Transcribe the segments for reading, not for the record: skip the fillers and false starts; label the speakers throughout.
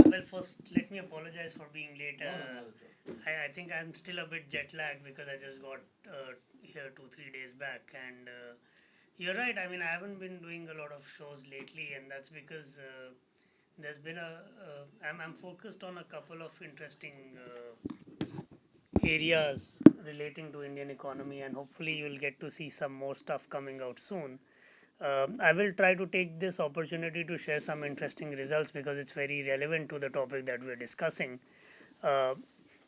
Speaker 1: Well, first, let me apologize for being late. I think I'm still a bit jet lagged because I just got here 2 3 days back, and you're right. I mean, I haven't been doing a lot of shows lately, and that's because there's been I'm focused on a couple of interesting areas relating to Indian economy, and hopefully you'll get to see some more stuff coming out soon. I will try to take this opportunity to share some interesting results because it's very relevant to the topic that we're discussing. Uh,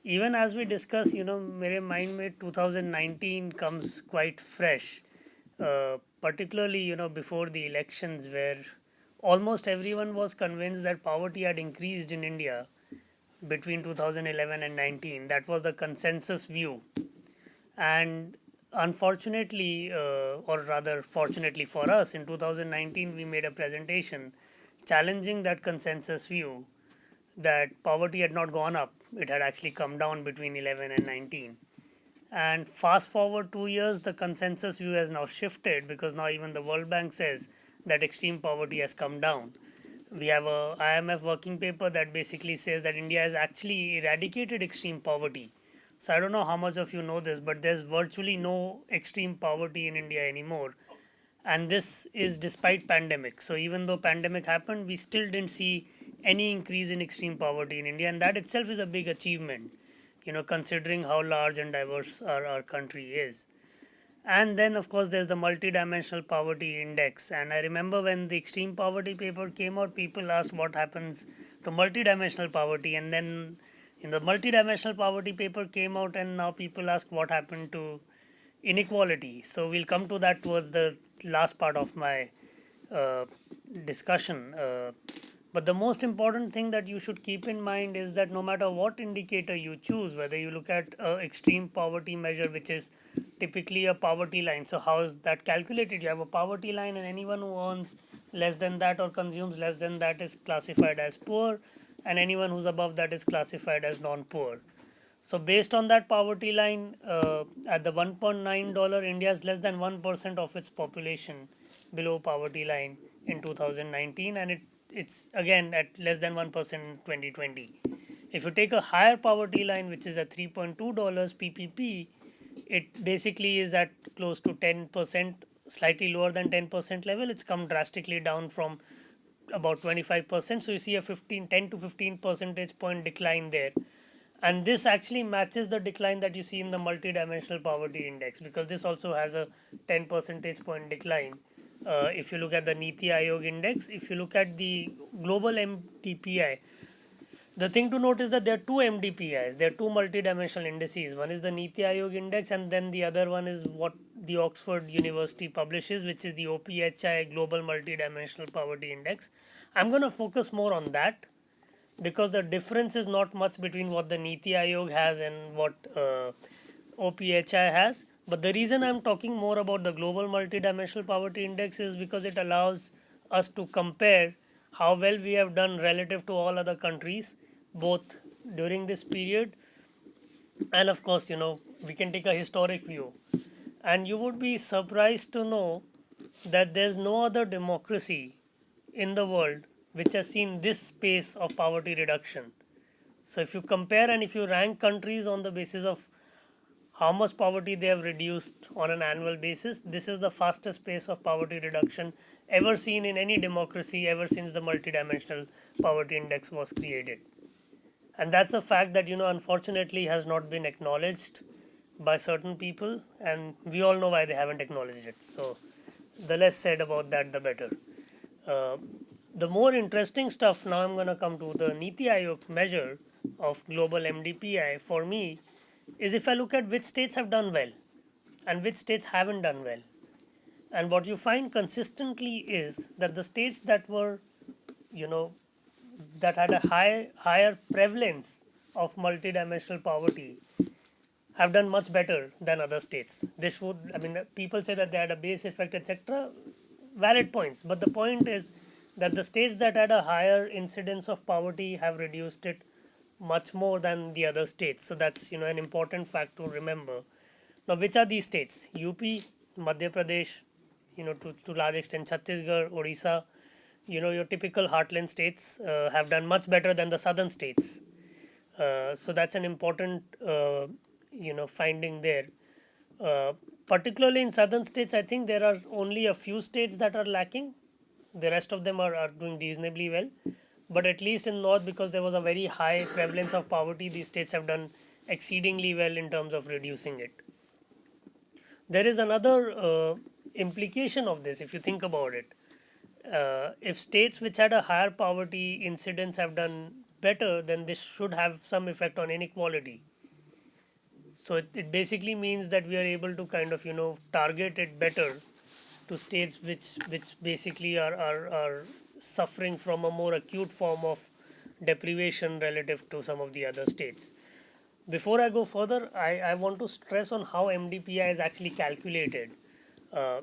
Speaker 1: Even as we discuss, मेरे mind में 2019 comes quite fresh, particularly before the elections, where almost everyone was convinced that poverty had increased in India between 2011 and 19. That was the consensus view, and unfortunately, or rather fortunately for us, in 2019 we made a presentation challenging that consensus view that poverty had not gone up, it had actually come down between 11 and 19. And fast forward 2 years, the consensus view has now shifted because now even the World Bank says that extreme poverty has come down. We have a IMF working paper that basically says that India has actually eradicated extreme poverty. So I don't know how much of you know this, but there's virtually no extreme poverty in India anymore, and this is despite pandemic. So even though pandemic happened, we still didn't see any increase in extreme poverty in India, and that itself is a big achievement, considering how large and diverse our country is. And then of course there's the multidimensional poverty index, and I remember when the extreme poverty paper came out, people asked what happens to multidimensional poverty, and then the multidimensional poverty paper came out, and now people ask what happened to inequality. So we'll come to that towards the last part of my uh, discussion. But the most important thing that you should keep in mind is that no matter what indicator you choose, whether you look at extreme poverty measure, which is typically a poverty line. So how is that calculated? You have a poverty line, and anyone who earns less than that or consumes less than that is classified as poor, and anyone who's above that is classified as non-poor. So based on that poverty line, at the $1.9, India is less than 1% of its population below poverty line in 2019, and it's again at less than 1% in 2020. If you take a higher poverty line, which is at $3.2 PPP, it basically is at close to 10%, slightly lower than 10% level. It's come drastically down from about 25%. So you see a 10 to 15 percentage point decline there, and this actually matches the decline that you see in the multidimensional poverty index, because this also has a 10 percentage point decline. If you look at the Niti Aayog index, if you look at the global MDPI, the thing to note is that there are two MDPIs, there are two multidimensional indices. One is the Niti Aayog index, and then the other one is what the Oxford University publishes, which is the OPHI Global Multidimensional Poverty Index. I'm going to focus more on that because the difference is not much between what the Niti Aayog has and what OPHI has. But the reason I'm talking more about the global multidimensional poverty index is because it allows us to compare how well we have done relative to all other countries, both during this period, and of course, we can take a historic view. And you would be surprised to know that there's no other democracy in the world which has seen this pace of poverty reduction. So if you compare and if you rank countries on the basis of how much poverty they have reduced on an annual basis, this is the fastest pace of poverty reduction ever seen in any democracy ever since the multidimensional poverty index was created. And that's a fact that unfortunately has not been acknowledged by certain people, and we all know why they haven't acknowledged it. So the less said about that, the better. Uh, the more interesting stuff, now I'm going to come to the Niti Aayog measure of global MDPI for me, is if I look at which states have done well and which states haven't done well. And what you find consistently is that the states that were, you know, that had a higher prevalence of multidimensional poverty have done much better than other states. This would, I mean, people say that they had a base effect, etc. Valid points, but the point is that the states that had a higher incidence of poverty have reduced it much more than the other states. So that's an important fact to remember. Now, which are these states? UP, Madhya Pradesh, to large extent Chhattisgarh, Odisha. your typical heartland states have done much better than the southern states. So that's an important finding there. Uh, Particularly in southern states, I think there are only a few states that are lacking. The rest of them are doing reasonably well. But at least in north, because there was a very high prevalence of poverty, these states have done exceedingly well in terms of reducing it. There is another implication of this, if you think about it. If states which had a higher poverty incidence have done better, then this should have some effect on inequality. So it basically means that we are able to kind of target it better to states which basically are suffering from a more acute form of deprivation relative to some of the other states. Before I go further, I want to stress on how MDPI is actually calculated, uh,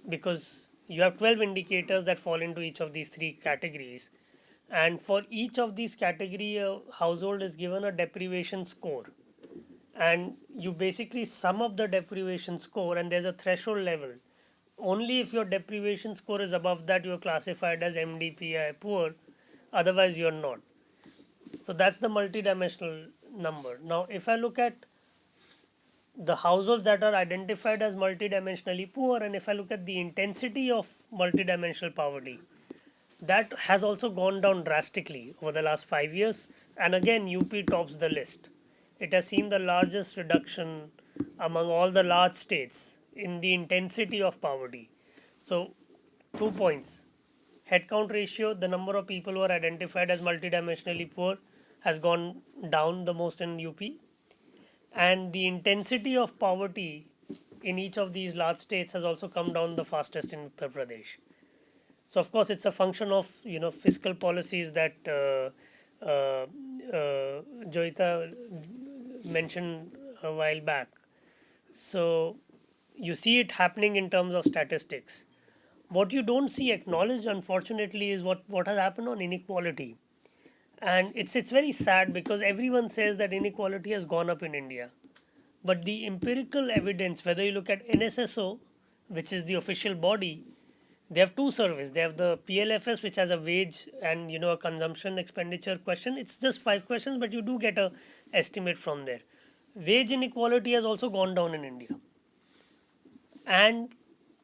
Speaker 1: because you have 12 indicators that fall into each of these three categories. And for each of these category, a household is given a deprivation score. And you basically sum up the deprivation score, and there's a threshold level. Only if your deprivation score is above that, you're classified as MDPI poor, otherwise, you're not. So that's the multidimensional number. Now, if I look at the households that are identified as multidimensionally poor, and if I look at the intensity of multidimensional poverty, that has also gone down drastically over the last 5 years. And again, UP tops the list. It has seen the largest reduction among all the large states in the intensity of poverty. So, 2 points. Headcount ratio, the number of people who are identified as multidimensionally poor, has gone down the most in UP, and the intensity of poverty in each of these large states has also come down the fastest in Uttar Pradesh. So of course it's a function of fiscal policies that Joita mentioned a while back. So you see it happening in terms of statistics. What you don't see acknowledged, unfortunately, is what has happened on inequality. And it's very sad because everyone says that inequality has gone up in India. But the empirical evidence, whether you look at NSSO, which is the official body, they have two surveys. They have the PLFS, which has a wage and a consumption expenditure question. It's just 5 questions, but you do get a estimate from there. Wage inequality has also gone down in India, and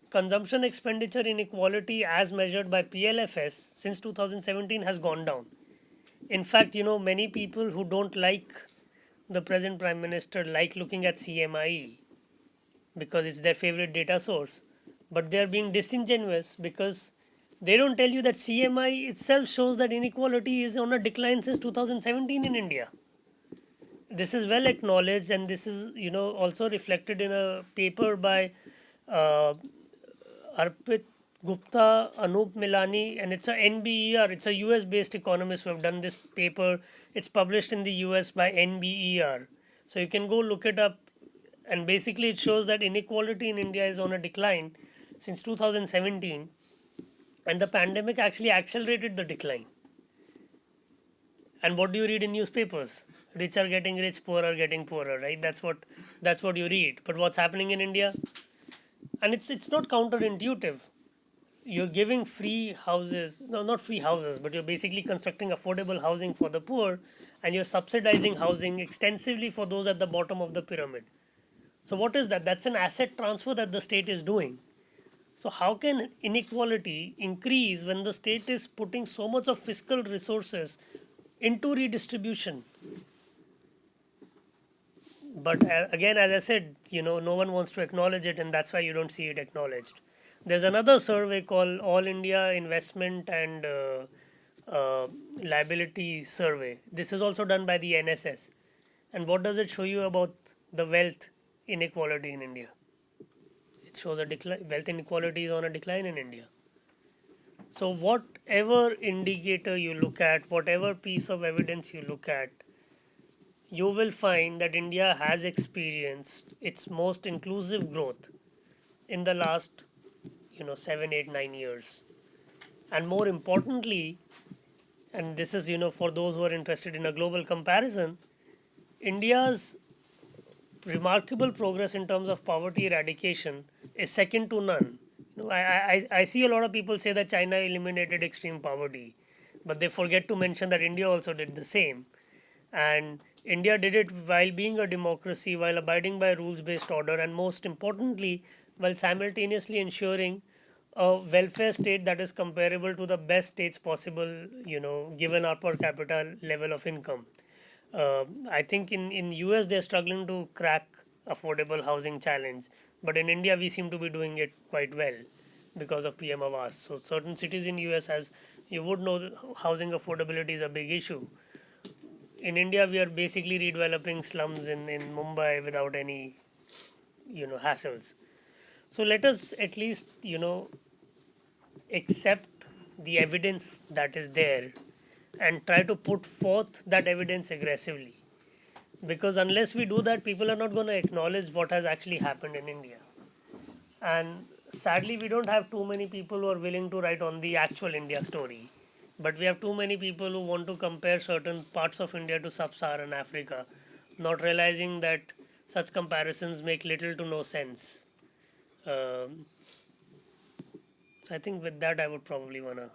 Speaker 1: consumption expenditure inequality, as measured by PLFS, since 2017 has gone down. In fact, many people who don't like the present prime minister like looking at CMIE because it's their favorite data source, but they are being disingenuous because they don't tell you that CMI itself shows that inequality is on a decline since 2017 in India. This is well acknowledged, and this is also reflected in a paper by uh, Arpit Gupta, Anup Milani, and it's a NBER. It's a US based economist who have done this paper. It's published in the US by NBER. So you can go look it up, and basically it shows that inequality in India is on a decline since 2017, and the pandemic actually accelerated the decline. And what do you read in newspapers? Rich are getting rich, poor are getting poorer, right? That's what you read. But what's happening in India? And it's not counterintuitive. You're giving free houses, no, not free houses, but you're basically constructing affordable housing for the poor, and you're subsidizing housing extensively for those at the bottom of the pyramid. So what is that? That's an asset transfer that the state is doing. So how can inequality increase when the state is putting so much of fiscal resources into redistribution? But again, as I said, no one wants to acknowledge it, and that's why you don't see it acknowledged. There's another survey called All India Investment and Liability Survey. This is also done by the NSS. And what does it show you about the wealth inequality in India? It shows a decline. Wealth inequality is on a decline in India. So whatever indicator you look at, whatever piece of evidence you look at, you will find that India has experienced its most inclusive growth in the last 7, 8, 9 years. And more importantly, and this is for those who are interested in a global comparison, India's remarkable progress in terms of poverty eradication is second to none. No, I see a lot of people say that China eliminated extreme poverty, but they forget to mention that India also did the same. And India did it while being a democracy, while abiding by rules based order, and most importantly, while simultaneously ensuring a welfare state that is comparable to the best states possible, given our per capita level of income. I think in US they're struggling to crack affordable housing challenge, but in India we seem to be doing it quite well because of PM Awas. So certain cities in US, as you would know, housing affordability is a big issue. In India, we are basically redeveloping slums in Mumbai without any hassles. So let us at least accept the evidence that is there and try to put forth that evidence aggressively. Because unless we do that, people are not going to acknowledge what has actually happened in India. And sadly, we don't have too many people who are willing to write on the actual India story. But we have too many people who want to compare certain parts of India to sub Saharan Africa, not realizing that such comparisons make little to no sense. Um, so I think with that, I would probably want to